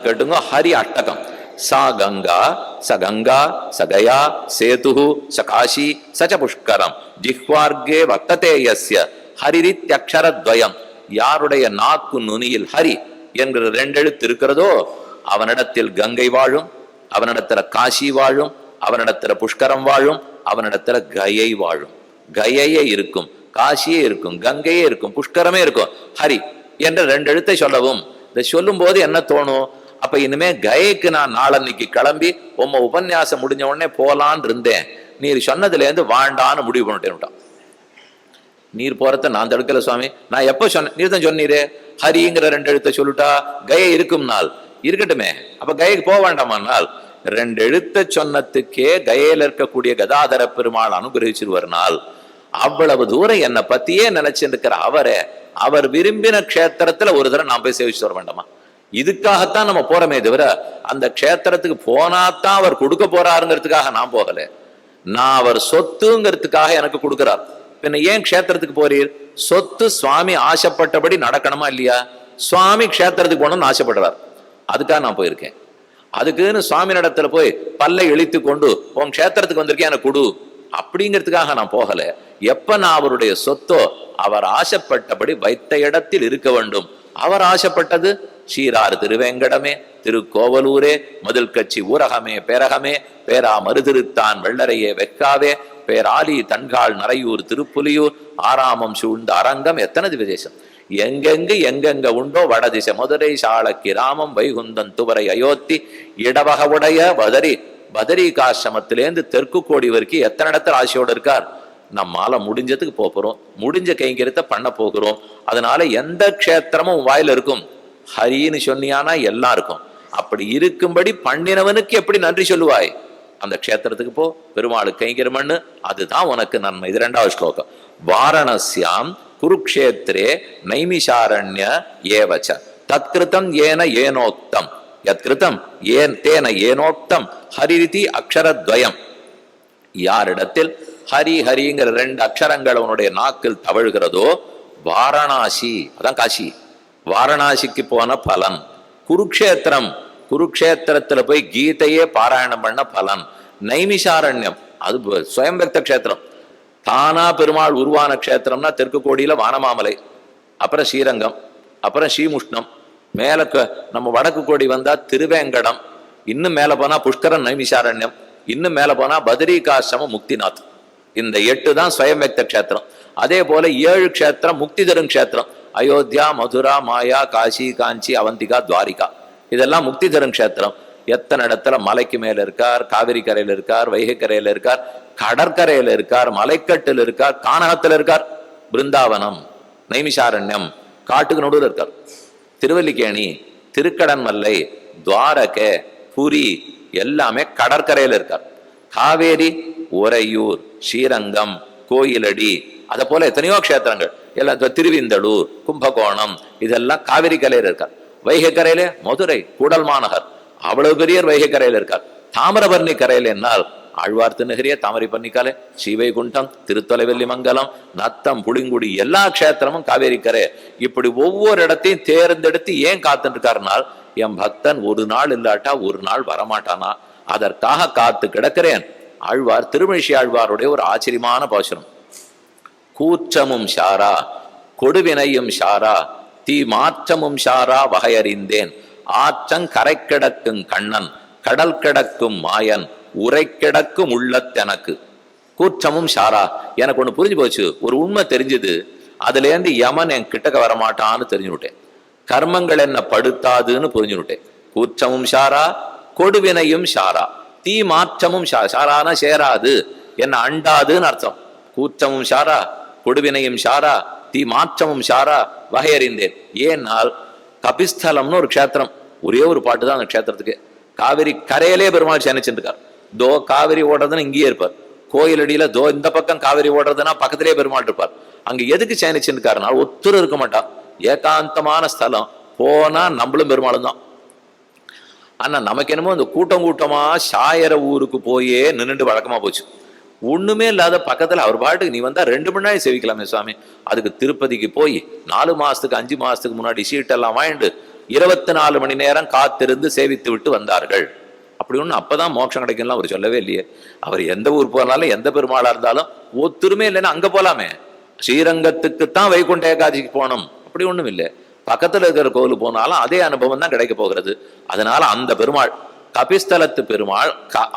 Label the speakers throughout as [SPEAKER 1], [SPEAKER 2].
[SPEAKER 1] கேட்டுங்க. ஹரி அட்டகம். சா கங்கா ச கங்கா ச கயா சேது ச காஷி சச்ச புஷ்கரம் ஜிஹ்வார்கே வக்ததே யஸ்ய ஹரிரித்யக்ஷரத்வயம். யாருடைய நாக்கு நுனியில் ஹரி என்கிற ரெண்டெழுத்து இருக்கிறதோ அவனிடத்தில் கங்கை வாழும், அவனிடத்துல காசி வாழும், அவனிடத்துல புஷ்கரம் வாழும், அவனிடத்துல கயை வாழும். கயையே இருக்கும், காசியே இருக்கும், கங்கையே இருக்கும், புஷ்கரமே இருக்கும். ஹரி என்ற ரெண்டு எழுத்தை சொல்லவும். இதை சொல்லும் போது என்ன தோணும்? அப்ப இனிமே கயைக்கு நான் நாளன்னைக்கு கிளம்பி உம்ம உபன்யாசம் முடிஞ்ச உடனே போலான் இருந்தேன், நீர் சொன்னதுல இருந்து வாண்டான்னு முடிவு பண்ணிட்டேன். நீர் போறத நான் தடுக்கல சுவாமி, நான் எப்ப சொன்னேன்? நீர் தான் சொன்னீரே ஹரிங்கிற ரெண்டு எழுத்தை சொல்லிட்டா கயை இருக்கும் நாள் இருக்கட்டுமே, அப்ப கயைக்கு போக வேண்டாமானால் ரெண்டு எழுத்த சொன்னதுக்கே கயையில இருக்கக்கூடிய கதாதர பெருமாள் அனுகிரகிச்சிருவர்னால் அவ்வளவு தூரம் என்னை பத்தியே நினைச்சிருக்கிற அவரை அவர் விரும்பின க்ஷேத்திரத்துல ஒரு தடவை நான் போய் சேவிச்சு வர வேண்டாமா? இதுக்காகத்தான் நம்ம போறோமே தவிர அந்த க்ஷேத்திரத்துக்கு போனாத்தான் அவர் கொடுக்க போறாருங்கிறதுக்காக நான் போகல. நான் அவர் சொத்துங்கிறதுக்காக எனக்கு கொடுக்கிறார். பின்ன ஏன் க்ஷேத்திரத்துக்கு போறீர்? சொத்து சுவாமி ஆசைப்பட்டபடி நடக்கணுமா இல்லையா? சுவாமி க்ஷேத்திரத்துக்கு போகணும்னு ஆசைப்படுறார், அதுக்காக நான் போயிருக்கேன். அதுக்குன்னு சுவாமி இடத்துல போய் பல்லை இழித்து கொண்டு உன் க்ஷேத்திரத்துக்கு வந்திருக்கேன் எனக்கு கொடு அப்படிங்கிறதுக்காக நான் போகல. எப்ப நான் அவருடைய சொத்தோ அவர் ஆசைப்பட்டபடி வைத்த இடத்தில் இருக்க வேண்டும். அவர் ஆசைப்பட்டது சீரார் திருவேங்கடமே, திருக்கோவலூரே, மதில் கட்சி ஊரகமே, பேரகமே, பேரா மருதிருத்தான் வெள்ளரையே வெக்காவே, பேராலி தன்கால் நரையூர் திருப்புலியூர், ஆராமம் சூழ்ந்த அரங்கம். எத்தனை விசேஷம்! எங்கெங்கு எங்கெங்க உண்டோ வடதிசை மதுரை சாளக்கி ராமம் வைகுந்தன் துவரை அயோத்தி இடவக உடைய பதரி காசிரமத்திலேருந்து தெற்கு கோடி வரைக்கும் எத்தனை இடத்துல ஆசையோடு இருக்கார். நம்மால முடிஞ்சதுக்கு போறோம், முடிஞ்ச கைங்கரியத்தை பண்ண போகிறோம். அதனால எந்த க்ஷேத்திரமும் வாயில இருக்கும். ஹரின்னு சொன்னியானா எல்லாம் இருக்கும். அப்படி இருக்கும்படி பண்ணினவனுக்கு எப்படி நன்றி சொல்லுவாய்? அந்த க்ஷேத்திரத்துக்கு போ, பெருமாளுக்கு கைங்கரியம் பண்ணு, அதுதான் உனக்கு நன்மை. இது 2வது ஸ்லோகம். வாரணஸ்யாம் குருக்ஷேத்ரே நைமிஷாரண்ய ஏவச்ச தத்கிருதம் ஏன ஏனோக்தம் யத்கிருதம் ஏன் தேன ஏனோக்தம் ஹரிரிதி அக்ஷரத்வயம். யாரிடத்தில் ஹரி ஹரிங்கிற 2 அக்ஷரங்கள் அவனுடைய நாக்கில் தவழ்கிறதோ வாரணாசி, அதான் காசி, வாரணாசிக்கு போன பலன். குருக்ஷேத்திரம், குருக்ஷேத்திரத்துல போய் கீதையே பாராயணம் பண்ண பலன். நைமிஷாரண்யம் அது சுயம்பக்த க்ஷேத்திரம், தானா பெருமாள் உருவான க்ஷேத்திரம்னா தெற்கு கோடியில வானமாமலை, அப்புறம் ஸ்ரீரங்கம், அப்புறம் ஸ்ரீமுஷ்ணம், மேல நம்ம வடக்கு கோடி வந்தா திருவேங்கடம், இன்னும் மேல போனா புஷ்கரம் நைமிஷாரண்யம், இன்னும் மேல போனா பதரிகாசிரமம் முக்திநாத். இந்த 8 தான் சுயம்பக்த க்ஷேத்திரம். அதே போல 7 க்ஷேத்திரம் முக்தி தரும் க்ஷேத்திரம். அயோத்தியா, மதுரா, மாயா, காசி, காஞ்சி, அவந்திகா, துவாரிகா, இதெல்லாம் முக்தி தரும் க்ஷேத்திரம். எத்தனை இடத்துல மலைக்கு மேல இருக்கார், காவிரி கரையில இருக்கார், வைகை கரையில இருக்கார், கடற்கரையில இருக்கார், மலைக்கட்டில் இருக்கார், கானகத்துல இருக்கார். பிருந்தாவனம், நைமிஷாரண்யம் காட்டுக்கு நடுவில் இருக்கார். திருவல்லிக்கேணி, திருக்கடன்மல்லை, துவாரகை, புரி எல்லாமே கடற்கரையில இருக்கார். காவேரி, உறையூர், ஸ்ரீரங்கம், கோயிலடி, அத போல எத்தனையோ க்ஷேத்திரங்கள் எல்லாம், திருவிந்தளூர், கும்பகோணம், இதெல்லாம் காவிரி கரையில இருக்கார். வைகை கரையில மதுரை, கூடல் மாநகர், அவ்வளவு பெரிய வைகை கரையில இருக்கார். தாமிரபரணி கரையில என்னால் ஆழ்வார் திருநகரிய தாமரை பன்னிக்காலை, ஸ்ரீவைகுண்டம், திருத்தொலைவெல்லி மங்கலம், நத்தம், புளிங்குடி, எல்லா க்ஷேத்திரமும் காவேரி கரை. இப்படி ஒவ்வொரு இடத்தையும் தேர்ந்தெடுத்து ஏன் காத்துட்டு இருக்காருனால், என் பக்தன் ஒரு நாள் இல்லாட்டா ஒரு நாள் வரமாட்டானா, அதற்காக காத்து கிடக்கிறேன். ஆழ்வார் திருமழிசை ஆழ்வாருடைய ஒரு ஆச்சரியமான பாசுரம். கூற்றமும் ஷாரா கொடுவினையும் ஷாரா தீ மாற்றமும் ஷாரா வகையறிந்தேன் ஆற்றங் கரை கிடக்கும் கண்ணன் கடல் கிடக்கும் மாயன் உரை கிடக்கும் உள்ளத்தெனக்கு. கூற்றமும் ஷாரா, எனக்கு ஒண்ணு புரிஞ்சு போச்சு, ஒரு உண்மை தெரிஞ்சுது. அதுல இருந்து யமன் என் கிட்டக்க வரமாட்டான்னு தெரிஞ்சுட்டேன். கர்மங்கள் என்ன படுத்தாதுன்னு புரிஞ்சுட்டேன். கூற்றமும் ஷாரா கொடுவினையும் ஷாரா தீ மாற்றமும் ஷாரானா சேராது, என்ன அண்டாதுன்னு அர்த்தம். கூற்றமும் ஷாரா கொடுவினையும் ஷாரா தீ மாற்றமும் ஷாரா வகையறிந்தேன். ஏன்னால் கபிஸ்தலம்னு ஒரு க்ஷேத்திரம், ஒரே ஒரு பாட்டு தான் அந்த க்ஷேத்திரத்துக்கு. காவிரி கரையிலே பெருமாள் சேனிச்சுருக்கார். தோ காவிரி ஓடுறதுன்னு இங்கேயே இருப்பார். கோயிலடியில தோ இந்த பக்கம் காவிரி ஓடுறதுன்னா பக்கத்திலே பெருமாள் இருப்பார். அங்க எதுக்கு சேனிச்சுருக்காருனா ஒத்துரு இருக்க மாட்டான், ஏகாந்தமான ஸ்தலம். போனா நம்மளும் பெருமாளும் தான். ஆனா நமக்கு என்னமோ இந்த கூட்டம் கூட்டமா சாயர ஊருக்கு போயே நின்றுட்டு வழக்கமா போச்சு. ஒண்ணுமே இல்லாத பக்கத்துல அவர் பாட்டுக்கு நீ வந்தா 2 மணி நேரம் சேவிக்கலாமே சுவாமி. அதுக்கு திருப்பதிக்கு போய் 4 மாசத்துக்கு 5 மாசத்துக்கு முன்னாடி சீட்டெல்லாம் வாங்கிட்டு 24 மணி நேரம் காத்திருந்து சேவித்து விட்டு வந்தார்கள். அப்படி ஒண்ணு அப்பதான் மோட்சம் கிடைக்கும்லாம் அவர் சொல்லவே இல்லையே. அவர் எந்த ஊர் போனாலும் எந்த பெருமாளா இருந்தாலும் ஒத்துருமே இல்லைன்னா அங்க போலாமே. ஸ்ரீரங்கத்துக்குத்தான் வைகுண்ட ஏகாதசிக்கு போகணும் அப்படி ஒண்ணும் இல்லை. பக்கத்துல இருக்கிற கோவில் போனாலும் அதே அனுபவம் தான் கிடைக்க போகிறது. அதனால அந்த பெருமாள் கபிஸ்தலத்து பெருமாள்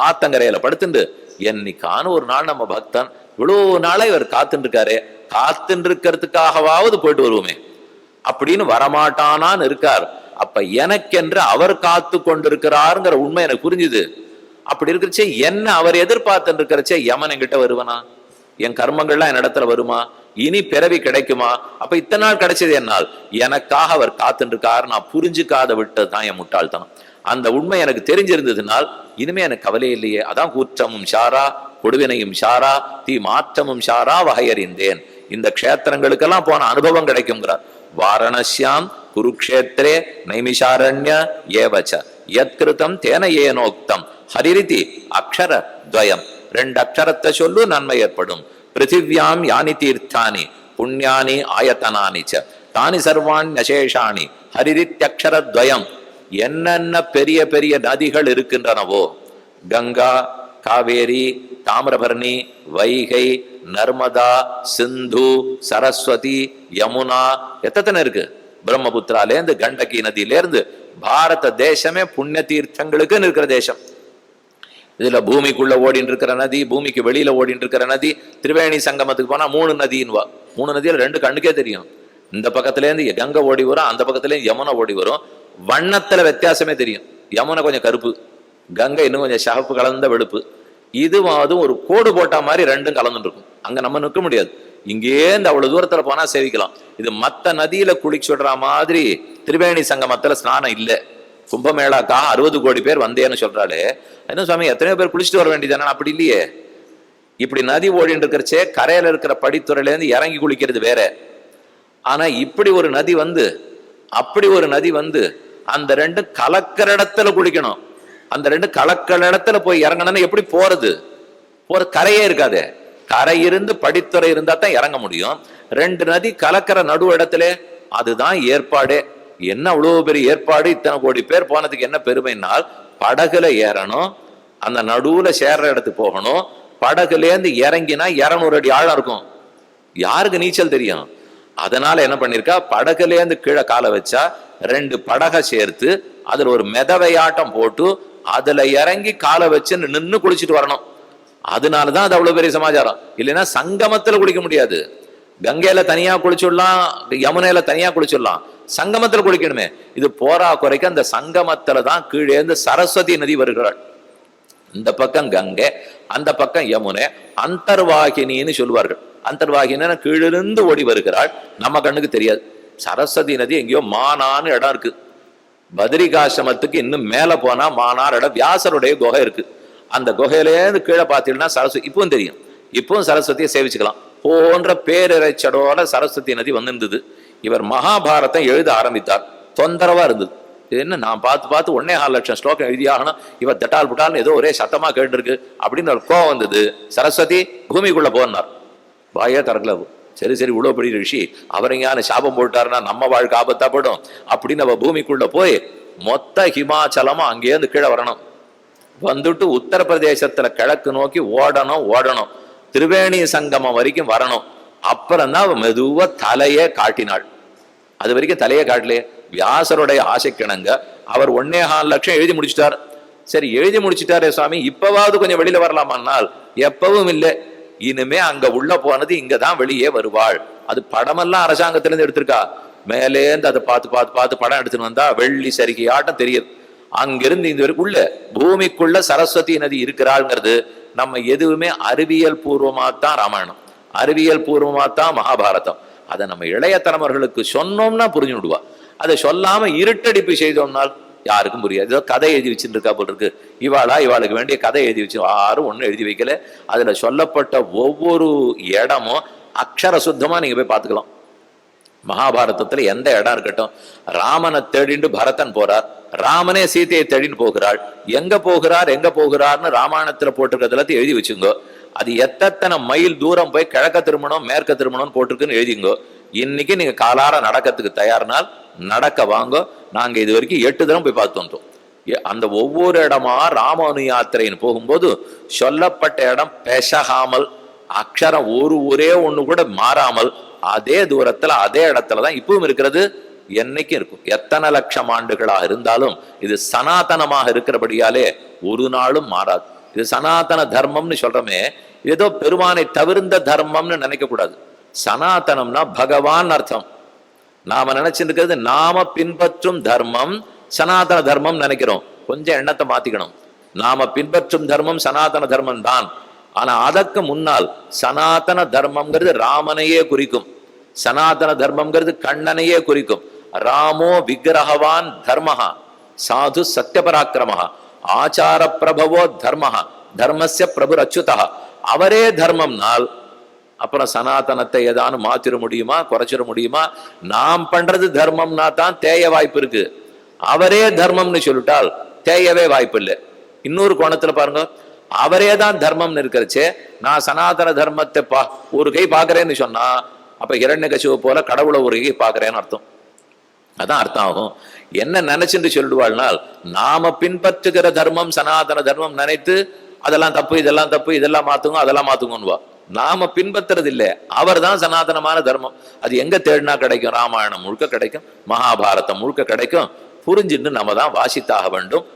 [SPEAKER 1] ஆத்தங்கரையில படுத்துண்டு என்னைக்கான ஒரு நாள் நம்ம பக்தன் இவ்வளவு நாளா இவர் காத்துட்டு இருக்காரு, காத்துட்டு இருக்கிறதுக்காகவாவது போயிட்டு வருவோமே அப்படின்னு வரமாட்டானான்னு இருக்கார். அப்ப எனக்கென்று அவர் காத்து கொண்டிருக்கிறாருங்கிற உண்மை எனக்கு புரிஞ்சுது. அப்படி இருக்கிறச்சே என்ன அவர் எதிர்பார்த்து இருக்கிறச்சே யமன் என்கிட்ட வருவனா, என் கர்மங்கள்லாம் என் இடத்துல வருமா, இனி பிறவி கிடைக்குமா? அப்ப இத்தனை நாள் கிடைச்சது என்னால் எனக்காக அவர் காத்துட்டு இருக்காரு. நான் புரிஞ்சுக்காத விட்டது தான் என் முட்டாள்தனம். அந்த உண்மை எனக்கு தெரிஞ்சிருந்ததுனால் இனிமே எனக்கு கவலை இல்லையே. அதான் கூற்றமும் ஷாரா கொடுவினையும் ஷாரா தீ மாற்றமும் ஷாரா வகையறிந்தேன். இந்த க்ஷேத்திரங்களுக்கெல்லாம் போன அனுபவம் கிடைக்குங்கிறார். வாரணஸ்யாம் குருக்ஷேத்ரே நைமிஷாரண்ய ஏவச்ச யத்கிருதம் தேன ஏனோக்தம் ஹரிரிதி அக்ஷர துவயம். 2 அக்ஷரத்தை சொல்லு நன்மை ஏற்படும். பிருத்திவியாம் யானி தீர்த்தானி புண்ணியானி ஆயத்தனானி ச தானி சர்வாண்யசேஷாணி ஹரிரித்யக்ஷர துவயம். என்னென்ன பெரிய பெரிய நதிகள் இருக்கின்றனவோ கங்கா காவேரி தாமிரபரணி வைகை நர்மதா சிந்து சரஸ்வதி யமுனா எத்தனை இருக்கு. பிரம்மபுத்திராலேருந்து கண்டகி நதியிலேருந்து பாரத தேசமே புண்ணிய தீர்த்தங்களுக்கு இருக்கிற தேசம். இதுல பூமிக்குள்ள ஓடின்னு இருக்கிற நதி, பூமிக்கு வெளியில ஓடின்னு இருக்கிற நதி. திரிவேணி சங்கமத்துக்கு போனா 3 நதின்னுவா. 3 நதியில 2 கண்ணுக்கே தெரியும். இந்த பக்கத்துல இருந்து கங்கை ஓடி வரும், அந்த பக்கத்துல யமுனை ஓடி வரும். வண்ணத்துல வித்தியாசமே தெரியும். யமுனை கொஞ்சம் கருப்பு, கங்கை இன்னும் கொஞ்சம் சிவப்பு கலந்த வெளுப்பு. அதுவும் ஒரு கோடு போட்ட மாதிரி 2ம் கலந்துட்டு இருக்கும். அங்க நம்ம நிற்க முடியாது. இங்கேருந்து அவ்வளவு தூரத்துல போனா சேவிக்கலாம். இது மத்த நதியில குளிச்சு விடுற மாதிரி திரிவேணி சங்கமத்துல ஸ்நானம் இல்லை. கும்பமேளாக்கா 60 கோடி பேர் வந்தேன்னு சொல்றாளே, என்ன சுவாமி எத்தனையோ பேர் குளிச்சுட்டு வர வேண்டியதானே? அப்படி இல்லையே. இப்படி நதி ஓடின்னு இருக்கிறச்சே கரையில இருக்கிற படித்துறையில இருந்து இறங்கி குளிக்கிறது வேற. ஆனா இப்படி ஒரு நதி வந்து அப்படி ஒரு நதி வந்து அந்த 2 கலக்கிற இடத்துல குளிக்கணும். அந்த 2 கலக்கிற இடத்துல போய் இறங்கணும்னு எப்படி போறது? கரையே இருக்காதே. கரை இருந்து படித்துறை இருந்தா தான் இறங்க முடியும். 2 நதி கலக்கிற நடு இடத்துல அதுதான் ஏற்பாடே. என்ன அவ்வளவு பெரிய ஏற்பாடு! இத்தனை கோடி பேர் போனதுக்கு என்ன பெருமைனால் படகுல ஏறணும், அந்த நடுவுல சேர்ற இடத்துக்கு போகணும். படகுலேருந்து இறங்கினா 200 அடி ஆழம் இருக்கும். யாருக்கு நீச்சல் தெரியும்? அதனால என்ன பண்ணிருக்கா, படகுலேருந்து கீழே காலை வச்சா 2 படகை சேர்த்து அதுல ஒரு மெதவையாட்டம் போட்டு அதுல இறங்கி காலை வச்சு நின்று குளிச்சுட்டு வரணும். அதனாலதான் அது அவ்வளவு பெரிய சமாச்சாரம். இல்லைன்னா சங்கமத்துல குளிக்க முடியாது. கங்கையில தனியா குளிச்சுடலாம், யமுனையில தனியா குளிச்சுடலாம், சங்கமத்துல குளிக்கணுமே. இது போரா குறைக்க அந்த சங்கமத்துல தான் கீழே இருந்து சரஸ்வதி நதி வருகிறாள். இந்த பக்கம் கங்கை, அந்த பக்கம் யமுனை. அந்தர்வாகினின்னு சொல்லுவார்கள். அந்தர்வாகினா கீழிருந்து ஓடி வருகிறாள், நம்ம கண்ணுக்கு தெரியாது. சரஸ்வதி நதி எங்கேயோ மானான்னு இடம் இருக்கு. பத்ரிகாசிரமத்துக்கு இன்னும் மேல போனா மானார் இடம், வியாசருடைய குகை இருக்கு. அந்த குகையிலேருந்து கீழே பார்த்தீங்கன்னா சரஸ்வதி இப்பவும் தெரியும். இப்பவும் சரஸ்வதியை சேவிச்சுக்கலாம். போன்ற பேரிரைச்சடோட சரஸ்வதி நதி வந்திருந்தது. இவர் மகாபாரதம் எழுத ஆரம்பித்தார். தொந்தரவா இருந்தது. என்ன நான் பார்த்து 1.5 லட்சம் ஸ்லோகம் எழுதியாகணும், இவர் தட்டால் புட்டால்னு ஏதோ ஒரே சத்தமா கேட்டுருக்கு அப்படின்னு ஒரு கோவம் வந்தது. சரஸ்வதி பூமிக்குள்ள போனார். வாயே திறக்கல. சரி இவ்வளவு பெரிய ரிஷி அவர் எங்கேயான சாபம் போட்டாருன்னா நம்ம வாழ்க்கை ஆபத்தா போயிடும் அப்படின்னு அவ பூமிக்குள்ள போய் மொத்த ஹிமாச்சலமும் அங்கேருந்து கீழே வரணும். வந்துட்டு உத்தரப்பிரதேசத்துல கிழக்கு நோக்கி ஓடணும். திரிவேணி சங்கமம் வரைக்கும் வரணும். அப்புறம் தான் அவ மெதுவா தலையே காட்டினாள். அது வரைக்கும் தலையே காட்டலையே. வியாசருடைய ஆசைக்கிணங்க அவர் 1.25 லட்சம் எழுதி முடிச்சுட்டார். சரி எழுதி முடிச்சுட்டாரே சுவாமி, இப்பவாவது கொஞ்சம் வெளியில வரலாமான்னால் எப்பவும் இல்லை. இனிமே அங்க உள்ள போனது இங்கதான் வெளியே வருவாள். அது படமெல்லாம் அரசாங்கத்திலிருந்து எடுத்திருக்கா. மேலேந்து அதை பார்த்து படம் எடுத்துன்னு வந்தா வெள்ளி சரிகை ஆட்டம் தெரியுது. அங்கிருந்து இந்த வரைக்கும் உள்ள பூமிக்குள்ள சரஸ்வதி நதி இருக்கிறாள்ங்கிறது நம்ம எதுவுமே அறிவியல் பூர்வமாத்தான் ராமாயணம், அறிவியல் பூர்வமாத்தான் மகாபாரதம். அதை நம்ம இளைய தலைவர்களுக்கு சொன்னோம்னா புரிஞ்சு விடுவா. அதை சொல்லாம இருட்டடிப்பு செய்தோம்னால் யாருக்கும் புரியாது. ஏதோ கதை எழுதி வச்சுட்டு இருக்கா போல் இருக்கு. இவாளுக்கு வேண்டிய கதை எழுதி வச்சு யாரும் ஒன்றும் எழுதி வைக்கல. அதுல சொல்லப்பட்ட ஒவ்வொரு இடமும் அக்ஷர சுத்தமா நீங்க போய் பார்த்துக்கலாம். மகாபாரதத்துல எந்த இடம் இருக்கட்டும், ராமனை தேடிண்டு பரதன் போறார், ராமனே சீதையை தேடின்னு போகிறாள். எங்க போகிறார்னு ராமாயணத்துல போட்டிருக்கிறதுல எழுதி வச்சுங்கோ. அது எத்தனை மைல் தூரம் போய் கிழக்க திரும்பணும் மேற்க திரும்பணும்னு போட்டிருக்குன்னு எழுதிங்கோ. இன்னைக்கு நீங்க காலார நடக்கிறதுக்கு தயார்னால் நடக்க வாங்கோ. நாங்க இது வரைக்கும் 8 தரம் போய் பார்த்து வந்தோம். அந்த ஒவ்வொரு இடமா ராமானு யாத்திரைன்னு போகும்போது சொல்லப்பட்ட இடம் பெசகாமல், அக்ஷரம் ஒரே ஒண்ணு கூட மாறாமல் அதே தூரத்துல அதே இடத்துலதான் இப்பவும் இருக்கிறது, என்னைக்கும் இருக்கும். எத்தனை லட்சம் ஆண்டுகளாக இருந்தாலும் இது சனாதனமாக இருக்கிறபடியாலே ஒரு நாளும் மாறாது. இது சனாதன தர்மம்னு சொல்றோமே, ஏதோ பெருமானை தவிர்ந்த தர்மம்னு நினைக்க கூடாது. சனாதனம்னா பகவான் அர்த்தம். நாம நினைச்சிருக்கிறது நாம பின்பற்றும் தர்மம் சனாதன தர்மம் நினைக்கிறோம். கொஞ்சம் எண்ணத்தை மாத்திக்கணும். நாம பின்பற்றும் தர்மம் சனாதன தர்மம் தான். ஆனா அதற்கு முன்னால் சனாதன தர்மம்ங்கிறது ராமனையே குறிக்கும். சனாதன தர்மம்ங்கிறது கண்ணனையே குறிக்கும். ராமோ விக்கிரகவான் தர்மஹா சாது சத்யபராக்கிரமஹா ஆச்சார பிரபவோ தர்மஹா தர்மஸ்ய பிரபுர் அச்சுதா. அவரே தர்மம்னால் அப்புறம் சனாதனத்தை ஏதானு மாத்திர முடியுமா, குறைச்சிட முடியுமா? நாம் பண்றது தர்மம்னா தான் தேய வாய்ப்பு இருக்கு. அவரே தர்மம்னு சொல்லிட்டால் தேயவே வாய்ப்பு இல்லை. இன்னொரு கோணத்துல பாருங்க, அவரே தான் தர்மம்னு இருக்கிறச்சே நான் சனாதன தர்மத்தை ஒரு கை பாக்குறேன்னு சொன்னா அப்ப ஹிரண்யகசிபு போல கடவுளை ஒரு கை பாக்குறேன்னு அர்த்தம். அதான் அர்த்தம் ஆகும். என்ன நினைச்சுட்டு சொல்லிடுவாள்னால், நாம பின்பற்றுகிற தர்மம் சனாதன தர்மம் நினைத்து அதெல்லாம் தப்பு, இதெல்லாம் தப்பு, இதெல்லாம் மாத்துங்க, அதெல்லாம் மாத்துங்கன்னுவா. நாம பின்பற்றுறது இல்லை, அவர் தான் சனாதனமான தர்மம். அது எங்க தேடினா கிடைக்கும்? ராமாயணம் முழுக்க கிடைக்கும், மகாபாரதம் முழுக்க கிடைக்கும். புரிஞ்சுட்டு நம்ம தான் வாசித்தாக வேண்டும்.